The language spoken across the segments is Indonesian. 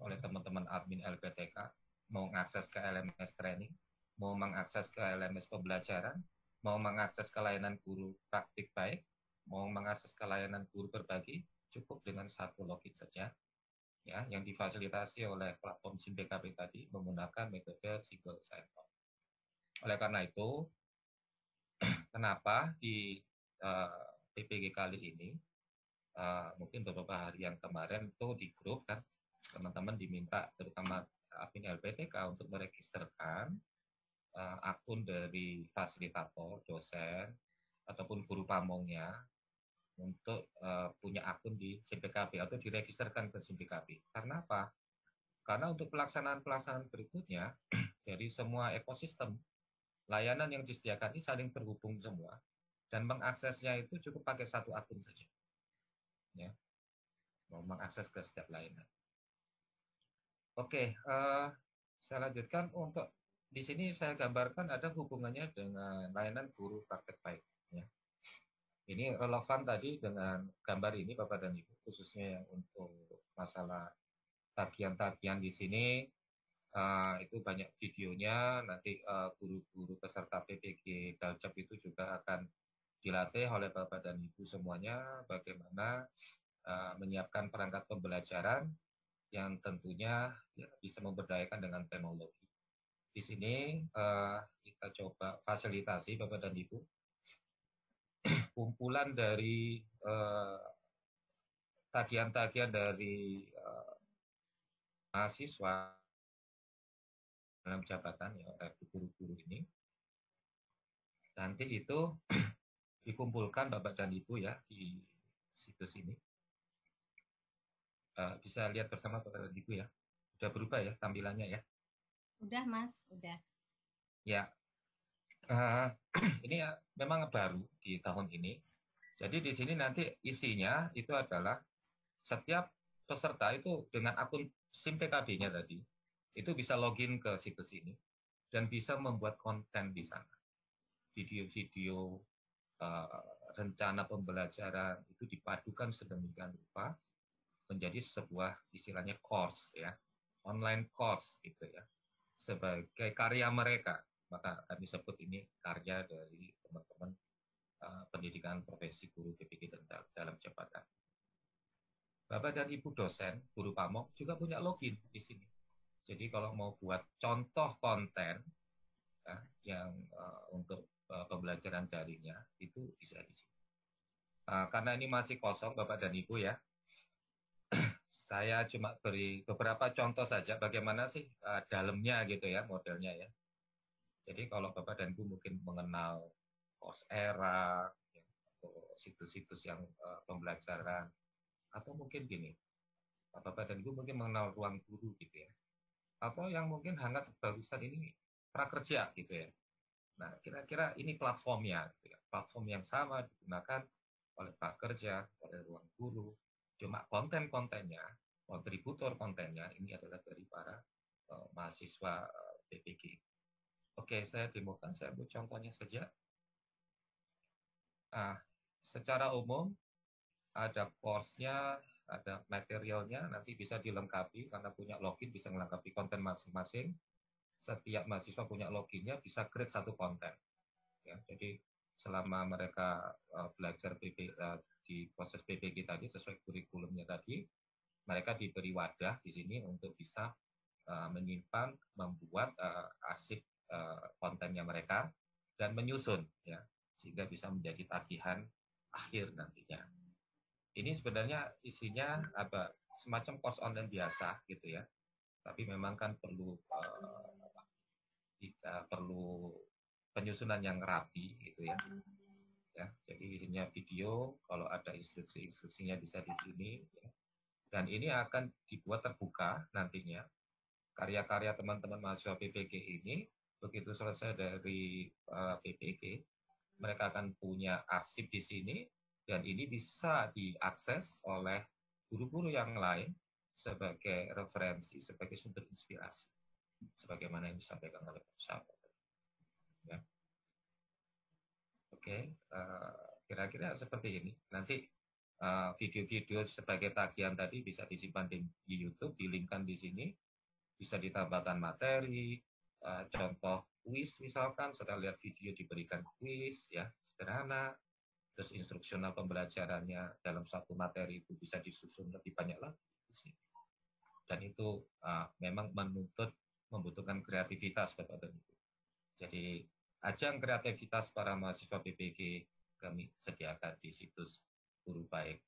oleh teman-teman admin LPTK, mau mengakses ke LMS training, mau mengakses ke LMS pembelajaran, mau mengakses ke layanan guru praktik baik, mau mengakses ke layanan guru berbagi, cukup dengan satu login saja, ya, yang difasilitasi oleh platform SIMBKB tadi menggunakan metode single sign-on. Oleh karena itu, kenapa di PPG kali ini, mungkin beberapa hari yang kemarin itu di grup kan, teman-teman diminta, terutama admin LPTK, untuk meregisterkan akun dari fasilitator, dosen, ataupun guru pamongnya untuk punya akun di SIMPKB atau diregisterkan ke SIMPKB. Karena apa? Karena untuk pelaksanaan-pelaksanaan berikutnya dari semua ekosistem layanan yang disediakan ini saling terhubung semua dan mengaksesnya itu cukup pakai satu akun saja. Ya, mau mengakses ke setiap layanan. Oke, saya lanjutkan untuk di sini saya gambarkan ada hubungannya dengan layanan guru praktek baik. Ya. Ini relevan tadi dengan gambar ini Bapak dan Ibu, khususnya yang untuk masalah tagihan-tagihan di sini. Itu banyak videonya, nanti guru-guru peserta PPG Daljab itu juga akan dilatih oleh Bapak dan Ibu semuanya bagaimana menyiapkan perangkat pembelajaran yang tentunya ya, bisa memberdayakan dengan teknologi. Di sini kita coba fasilitasi Bapak dan Ibu kumpulan dari tagihan-tagihan dari mahasiswa dalam jabatan ya guru-guru ini. Nanti itu dikumpulkan Bapak dan Ibu ya di situs ini. Bisa lihat bersama Bapak dan Ibu ya. Sudah berubah ya tampilannya ya. Udah, Mas, udah. Ya, uh, ini ya, memang baru di tahun ini. Jadi di sini nanti isinya itu adalah setiap peserta itu dengan akun SIM PKB-nya tadi, itu bisa login ke situs ini dan bisa membuat konten di sana. Video-video rencana pembelajaran itu dipadukan sedemikian rupa menjadi sebuah istilahnya course ya, online course gitu ya, sebagai karya mereka. Maka kami sebut ini karya dari teman-teman pendidikan profesi guru PPG dalam jabatan. Bapak dan Ibu dosen, guru pamong juga punya login di sini. Jadi kalau mau buat contoh konten ya, yang untuk pembelajaran daringnya itu bisa di sini. Karena ini masih kosong Bapak dan Ibu ya, saya cuma beri beberapa contoh saja bagaimana sih dalamnya gitu ya modelnya ya. Jadi kalau Bapak dan Ibu mungkin mengenal Coursera ya, atau situs-situs yang pembelajaran atau mungkin gini, Bapak dan Ibu mungkin mengenal ruang guru gitu ya. Atau yang mungkin hangat barusan ini prakerja gitu ya. Nah, kira-kira ini platformnya gitu ya. Platform yang sama digunakan oleh prakerja, oleh ruang guru. Cuma konten-kontennya, kontributor kontennya ini adalah dari para mahasiswa PPG. Oke, saya demokan, saya buat contohnya saja. Nah, secara umum ada course-nya, ada materialnya, nanti bisa dilengkapi karena punya login bisa melengkapi konten masing-masing. Setiap mahasiswa punya loginnya bisa create satu konten. Ya, jadi selama mereka belajar di proses PPG tadi sesuai kurikulumnya tadi, mereka diberi wadah di sini untuk bisa menyimpan, membuat arsip kontennya mereka dan menyusun ya sehingga bisa menjadi tagihan akhir nantinya. Ini sebenarnya isinya apa semacam course online biasa gitu ya, tapi memang kan perlu perlu penyusunan yang rapi gitu ya. Ya, jadi isinya video, kalau ada instruksi-instruksinya bisa di sini ya. Dan ini akan dibuat terbuka nantinya. Karya-karya teman-teman mahasiswa PPG ini begitu selesai dari PPG, mereka akan punya arsip di sini dan ini bisa diakses oleh guru-guru yang lain sebagai referensi, sebagai sumber inspirasi, sebagaimana yang disampaikan oleh Pak Sahabat. Ya. Oke, kira-kira seperti ini. Nanti video-video sebagai tagihan tadi bisa disimpan di YouTube, dilinkkan di sini, bisa ditambahkan materi, contoh kuis misalkan, setelah lihat video diberikan kuis ya sederhana, terus instruksional pembelajarannya dalam satu materi itu bisa disusun lebih banyak lagi di sini. Dan itu memang membutuhkan kreativitas Bapak dan Ibu. Jadi ajang kreativitas para mahasiswa PPG kami sediakan di situs Guru Baik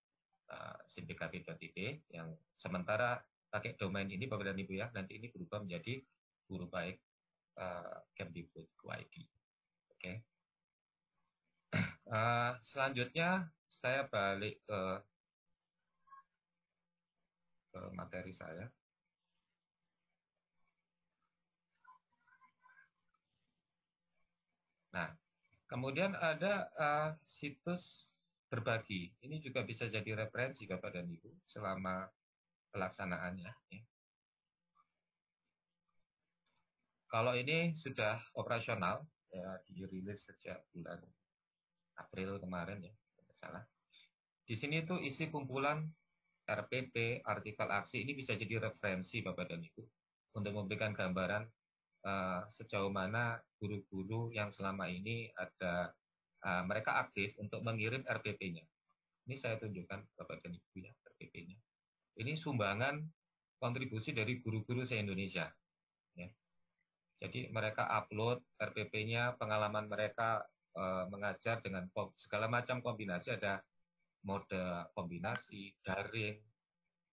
sindikati.id yang sementara pakai domain ini Bapak dan Ibu ya, nanti ini berubah menjadi Guru Baik Kemdikbud.go.id. Oke. Selanjutnya saya balik ke materi saya. Nah, kemudian ada situs berbagi. Ini juga bisa jadi referensi Bapak dan Ibu selama pelaksanaannya. Ya. Kalau ini sudah operasional, ya dirilis sejak bulan April kemarin ya, tidak salah. Di sini tuh isi kumpulan RPP, artikel aksi, ini bisa jadi referensi Bapak dan Ibu untuk memberikan gambaran sejauh mana guru-guru yang selama ini ada mereka aktif untuk mengirim RPP-nya. Ini saya tunjukkan Bapak dan Ibu ya RPP-nya. Ini sumbangan kontribusi dari guru-guru se-Indonesia. Ya. Jadi mereka upload RPP-nya, pengalaman mereka mengajar dengan segala macam kombinasi, ada mode kombinasi, daring,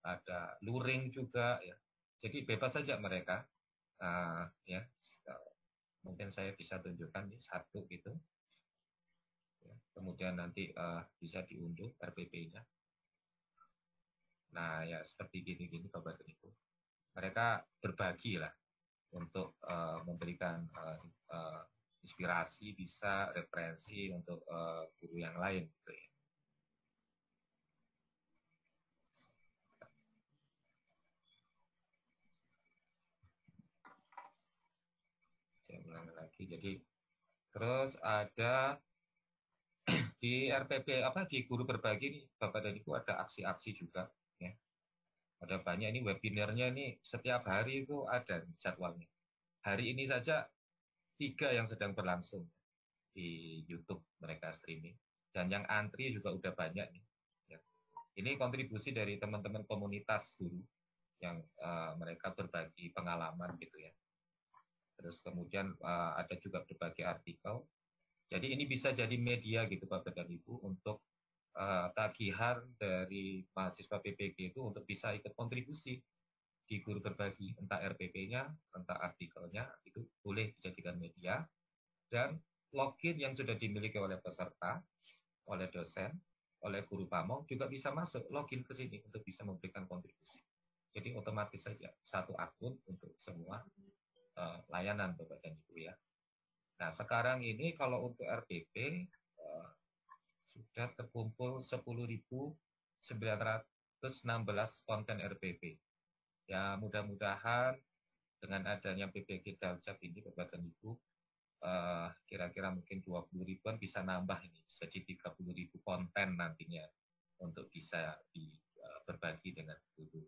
ada luring juga ya. Jadi bebas saja mereka. Ya, mungkin saya bisa tunjukkan nih satu gitu. Ya, kemudian nanti bisa diunduh RPP-nya. Nah ya seperti gini-gini Bapak dan Ibu. Mereka berbagi lah untuk memberikan inspirasi, bisa referensi untuk guru yang lain gitu ya. Saya ulangi lagi. Jadi terus ada di RPP di guru berbagi nih Bapak dan Ibu ada aksi-aksi juga ya. Ada banyak ini webinarnya nih setiap hari itu ada jadwalnya. Hari ini saja 3 yang sedang berlangsung di YouTube mereka streaming dan yang antri juga udah banyak nih. Ya. Ini kontribusi dari teman-teman komunitas guru yang mereka berbagi pengalaman gitu ya. Terus kemudian ada juga berbagai artikel. Jadi ini bisa jadi media gitu Bapak dan Ibu untuk tagihan dari mahasiswa PPG itu untuk bisa ikut kontribusi di guru berbagi, entah RPP-nya, entah artikelnya, itu boleh dijadikan media, dan login yang sudah dimiliki oleh peserta, oleh dosen, oleh guru pamong, juga bisa masuk login ke sini untuk bisa memberikan kontribusi. Jadi otomatis saja satu akun untuk semua layanan Bapak dan Ibu ya. Nah sekarang ini kalau untuk RPP sudah terkumpul 10.916 konten RPP. Ya mudah-mudahan dengan adanya PPG Daljak ini Bapak dan Ibu kira-kira mungkin 20 ribuan bisa nambah ini jadi 30 ribu konten nantinya untuk bisa berbagi dengan guru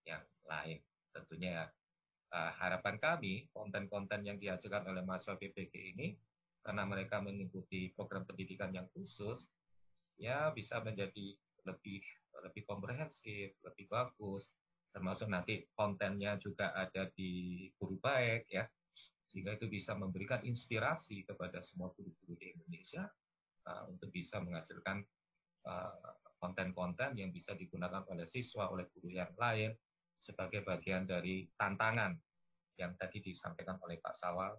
yang lain. Tentunya harapan kami konten-konten yang dihasilkan oleh mahasiswa PPG ini karena mereka mengikuti program pendidikan yang khusus ya bisa menjadi lebih komprehensif, lebih bagus, termasuk nanti kontennya juga ada di Guru Baik ya, sehingga itu bisa memberikan inspirasi kepada semua guru-guru di Indonesia untuk bisa menghasilkan konten-konten yang bisa digunakan oleh siswa, oleh guru yang lain sebagai bagian dari tantangan yang tadi disampaikan oleh Pak Sawal.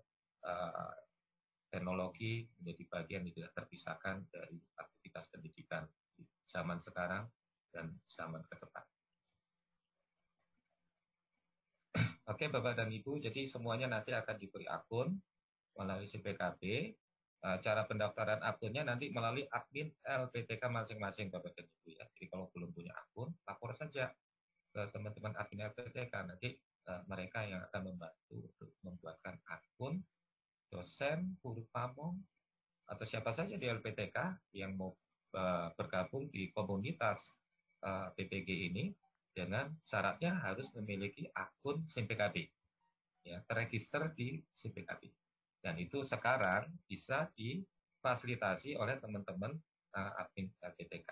Teknologi menjadi bagian yang tidak terpisahkan dari aktivitas pendidikan di zaman sekarang dan zaman ke depan. Oke Bapak dan Ibu, jadi semuanya nanti akan diberi akun melalui CPKB. Cara pendaftaran akunnya nanti melalui admin LPTK masing-masing Bapak dan Ibu ya. Jadi kalau belum punya akun, lapor saja ke teman-teman admin LPTK. Nanti mereka yang akan membantu untuk membuatkan akun dosen, guru pamong, atau siapa saja di LPTK yang mau bergabung di komunitas PPG ini dengan syaratnya harus memiliki akun SIM PKB, ya, terregister di SIM PKB. Dan itu sekarang bisa difasilitasi oleh teman-teman admin LPTK.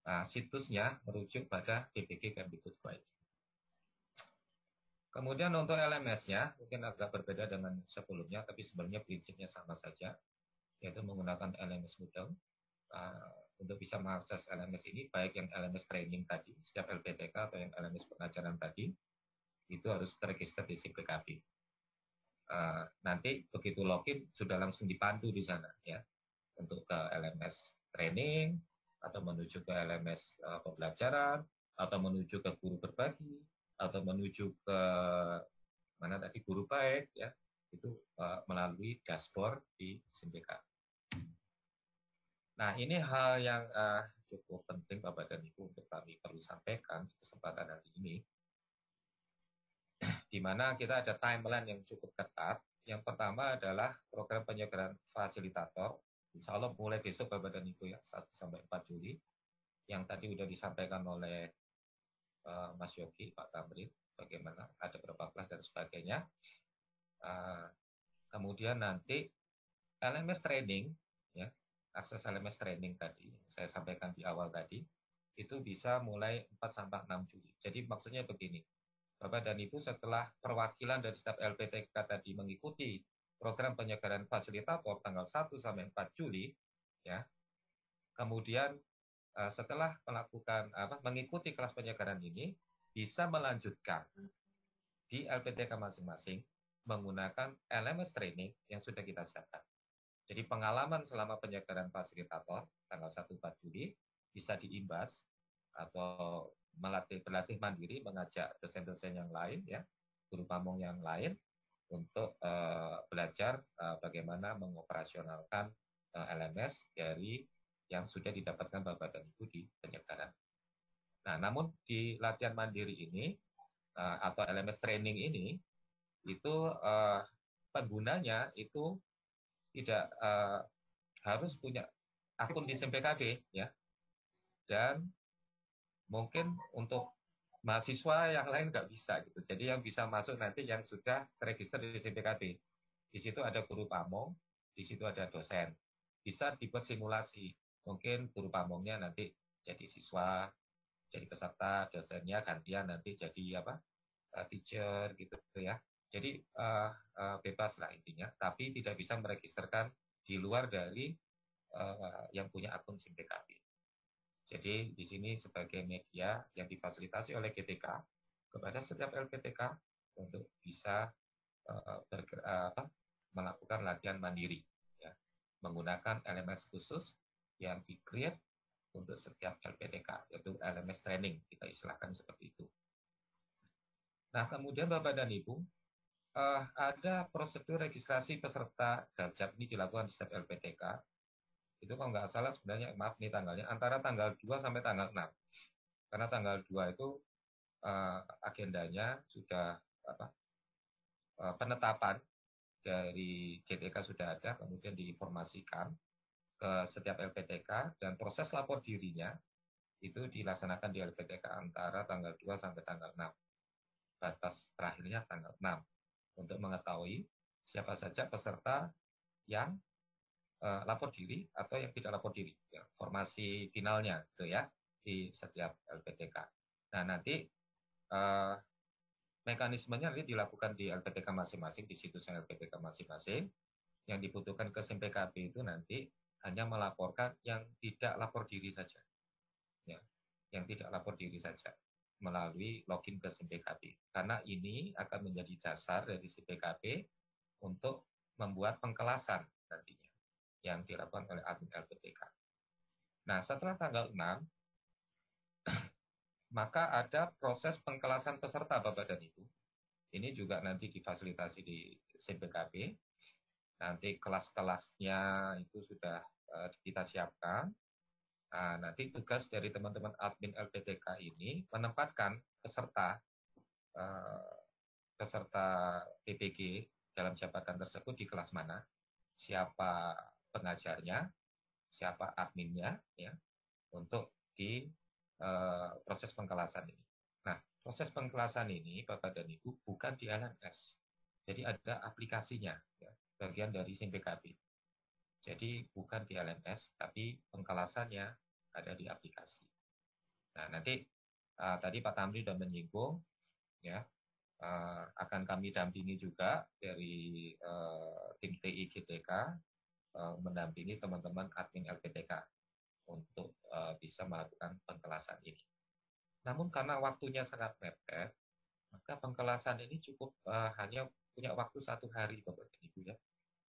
Nah, situsnya merujuk pada ppg.kemdikbud.go.id. Kemudian untuk LMS-nya mungkin agak berbeda dengan sebelumnya, tapi sebenarnya prinsipnya sama saja, yaitu menggunakan LMS Moodle. Untuk bisa mengakses LMS ini, baik yang LMS training tadi, setiap LPTK atau yang LMS pengajaran tadi, itu harus terregister di SIM PKB. Nanti begitu login sudah langsung dipandu di sana, ya, untuk ke LMS training atau menuju ke LMS pembelajaran atau menuju ke guru berbagi atau menuju ke mana tadi guru baik, ya, itu melalui dashboard di SIM PKB. Nah, ini hal yang cukup penting Bapak dan Ibu untuk kami perlu sampaikan di kesempatan hari ini, di mana kita ada timeline yang cukup ketat. Yang pertama adalah program penyegaran fasilitator, insya Allah mulai besok Bapak dan Ibu, ya, 1-4 Juli, yang tadi sudah disampaikan oleh Mas Yogi, Pak Tamrin, bagaimana ada berapa kelas dan sebagainya. Kemudian nanti LMS training, ya, akses LMS training tadi, saya sampaikan di awal tadi, itu bisa mulai 4-6 Juli. Jadi maksudnya begini, Bapak dan Ibu setelah perwakilan dari staf LPTK tadi mengikuti program penyegaran fasilitator tanggal 1-4 Juli, ya, kemudian setelah mengikuti kelas penyegaran ini, bisa melanjutkan di LPTK masing-masing menggunakan LMS training yang sudah kita siapkan. Jadi pengalaman selama penyegaran fasilitator tanggal 1-4 Juli bisa diimbas atau berlatih mandiri, mengajak dosen-dosen yang lain, ya, guru pamong yang lain untuk belajar bagaimana mengoperasionalkan LMS dari yang sudah didapatkan Bapak dan Ibu di penyegaran. Nah, namun di latihan mandiri ini atau LMS training ini itu penggunanya itu tidak harus punya akun di SIM PKB, ya, dan mungkin untuk mahasiswa yang lain nggak bisa gitu. Jadi yang bisa masuk nanti yang sudah terregister di SIM PKB. Di situ ada guru pamong, di situ ada dosen. Bisa dibuat simulasi. Mungkin guru pamongnya nanti jadi siswa, jadi peserta, dosennya gantian nanti jadi teacher gitu ya. Jadi bebas lah intinya, tapi tidak bisa meregisterkan di luar dari yang punya akun SIM PKB. Jadi di sini sebagai media yang difasilitasi oleh GTK kepada setiap LPTK untuk bisa melakukan latihan mandiri, ya, menggunakan LMS khusus yang di-create untuk setiap LPTK, yaitu LMS training, kita istilahkan seperti itu. Nah, kemudian Bapak dan Ibu, ada prosedur registrasi peserta Darjab ini dilakukan di setiap LPTK. Itu kalau nggak salah sebenarnya, maaf nih tanggalnya, antara tanggal 2 sampai tanggal 6. Karena tanggal 2 itu agendanya sudah penetapan dari GTK sudah ada, kemudian diinformasikan ke setiap LPTK, dan proses lapor dirinya itu dilaksanakan di LPTK antara tanggal 2 sampai tanggal 6. Batas terakhirnya tanggal 6. Untuk mengetahui siapa saja peserta yang lapor diri atau yang tidak lapor diri, ya, formasi finalnya gitu ya di setiap LPTK. Nah, nanti mekanismenya nanti dilakukan di LPTK masing-masing, di situs LPTK masing-masing. Yang dibutuhkan ke SIM PKB itu nanti hanya melaporkan yang tidak lapor diri saja, ya, yang tidak lapor diri saja melalui login ke SIM PKB. Karena ini akan menjadi dasar dari SIM PKB untuk membuat pengkelasan nantinya yang dilakukan oleh admin LPTK. Nah, setelah tanggal 6, maka ada proses pengkelasan peserta Bapak dan Ibu. Ini juga nanti difasilitasi di SIM PKB. Nanti kelas-kelasnya itu sudah kita siapkan. Nah, nanti tugas dari teman-teman admin LPTK ini menempatkan peserta PPG dalam jabatan tersebut di kelas mana, siapa pengajarnya, siapa adminnya ya untuk di proses pengkelasan ini. Nah, proses pengkelasan ini Bapak dan Ibu bukan di LMS. Jadi ada aplikasinya ya, bagian dari SIM PKB. Jadi bukan di LMS tapi pengkelasannya ada di aplikasi. Nah, nanti tadi Pak Tamri sudah menyinggung ya, akan kami dampingi juga dari tim TI GTK mendampingi teman-teman admin LPTK untuk bisa melakukan pengkelasan ini. Namun karena waktunya sangat mepet, maka pengkelasan ini cukup hanya punya waktu 1 hari, Bapak dan Ibu ya.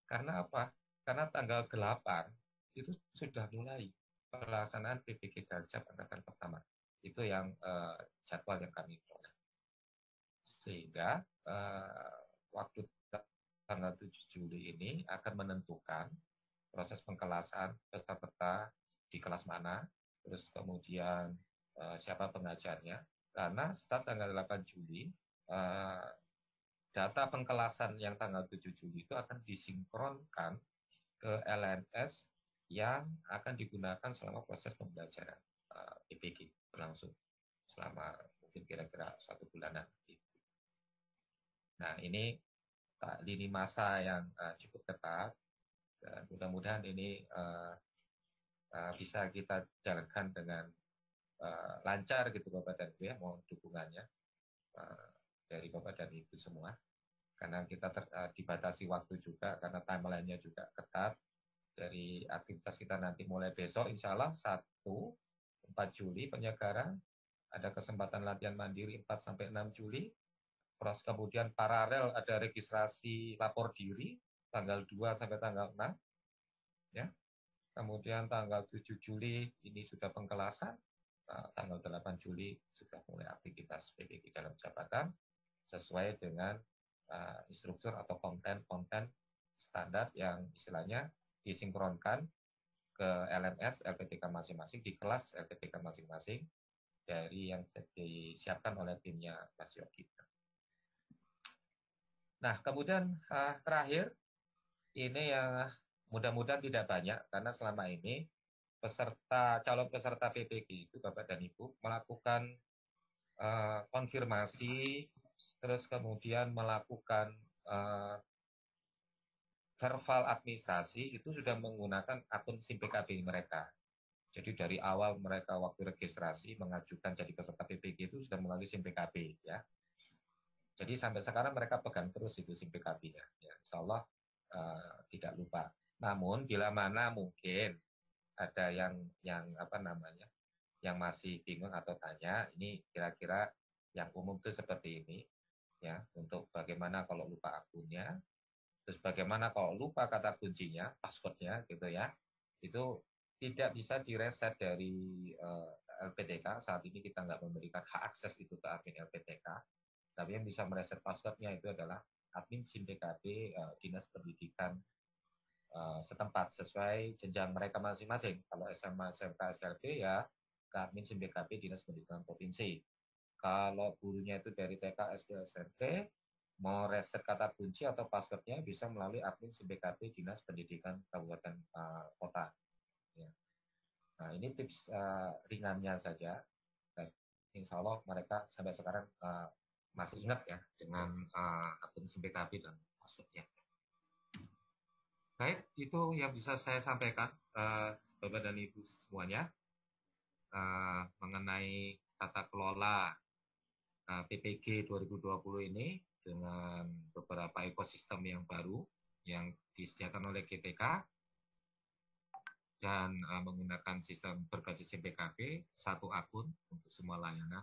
Karena apa? Karena tanggal 8 itu sudah mulai pelaksanaan PPG Garjab angkatan pertama. Itu yang jadwal yang kami peroleh. Sehingga waktu tanggal 7 Juli ini akan menentukan proses pengkelasan peserta di kelas mana, terus kemudian siapa pengajarnya. Karena start tanggal 8 Juli, data pengkelasan yang tanggal 7 Juli itu akan disinkronkan ke LMS yang akan digunakan selama proses pembelajaran PPG berlangsung selama mungkin kira-kira 1 bulanan. Nah, ini lini masa yang cukup ketat dan mudah-mudahan ini bisa kita jalankan dengan lancar gitu Bapak dan Ibu ya, mohon dukungannya dari Bapak dan Ibu semua karena kita dibatasi waktu juga karena timeline-nya juga ketat. Dari aktivitas kita nanti mulai besok insya Allah 1-4 Juli penyegaran, ada kesempatan latihan mandiri 4-6 Juli, terus kemudian paralel ada registrasi lapor diri tanggal 2 sampai tanggal 6 ya. Kemudian tanggal 7 Juli ini sudah pengkelasan, tanggal 8 Juli sudah mulai aktivitas PPG dalam jabatan sesuai dengan instruktur atau konten standar yang istilahnya disinkronkan ke LMS LPTK masing-masing di kelas LPTK masing-masing dari yang disiapkan oleh timnya Mas Yogi. Nah, kemudian terakhir ini yang mudah-mudahan tidak banyak karena selama ini calon peserta PPG itu Bapak dan Ibu melakukan konfirmasi, terus kemudian melakukan verbal administrasi itu sudah menggunakan akun SIM PKB mereka. Jadi dari awal mereka waktu registrasi mengajukan jadi peserta PPG itu sudah melalui SIM PKB ya. Jadi sampai sekarang mereka pegang terus itu SIM PKB-nya. Ya, insya Allah tidak lupa. Namun bila mana mungkin ada yang apa namanya, yang masih bingung atau tanya, ini kira-kira yang umum itu seperti ini ya, untuk bagaimana kalau lupa akunnya. Terus bagaimana kalau lupa kata kuncinya, passwordnya gitu ya, itu tidak bisa direset dari LPTK. Saat ini kita nggak memberikan hak akses itu ke admin LPTK, tapi yang bisa mereset passwordnya itu adalah admin SIM PKB Dinas Pendidikan setempat sesuai jenjang mereka masing-masing. Kalau SMA, SMK, SLB ya ke admin SIM PKB Dinas Pendidikan Provinsi. Kalau gurunya itu dari TK, SD, SMP, mau reset kata kunci atau passwordnya bisa melalui admin SIM-PKB Dinas Pendidikan Kabupaten Kota. Ya. Nah, ini tips ringannya saja. Dan insya Allah mereka sampai sekarang masih ingat ya dengan akun SIM-PKB dan passwordnya. Baik, itu yang bisa saya sampaikan Bapak dan Ibu semuanya mengenai tata kelola PPG 2020 ini dengan beberapa ekosistem yang baru yang disediakan oleh GTK dan menggunakan sistem berbasis PKB, satu akun untuk semua layanan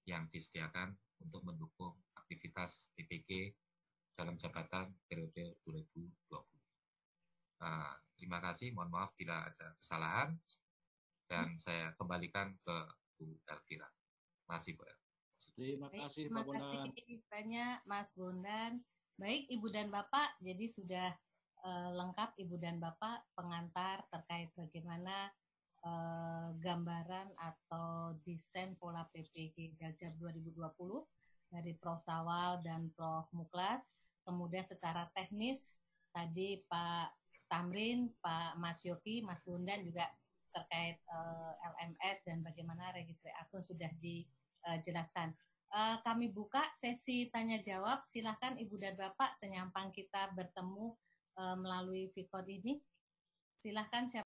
yang disediakan untuk mendukung aktivitas PPG dalam jabatan periode 2020. Terima kasih, mohon maaf bila ada kesalahan dan saya kembalikan ke Bu Elvira. Terima kasih, Bu Elvira. Terima kasih, Terima Pak Bondan. kasih banyak Mas Bondan. Baik Ibu dan Bapak, jadi sudah lengkap Ibu dan Bapak pengantar terkait bagaimana gambaran atau desain pola PPG Garjab 2020 dari Prof. Sawal dan Prof. Muklas. Kemudian secara teknis tadi Pak Tamrin, Pak Mas Yogi, Mas Bondan juga terkait LMS dan bagaimana registrasi akun sudah dijelaskan. Kami buka sesi tanya jawab. Silahkan Ibu dan Bapak, senyampang kita bertemu melalui Vicode ini. Silahkan siapa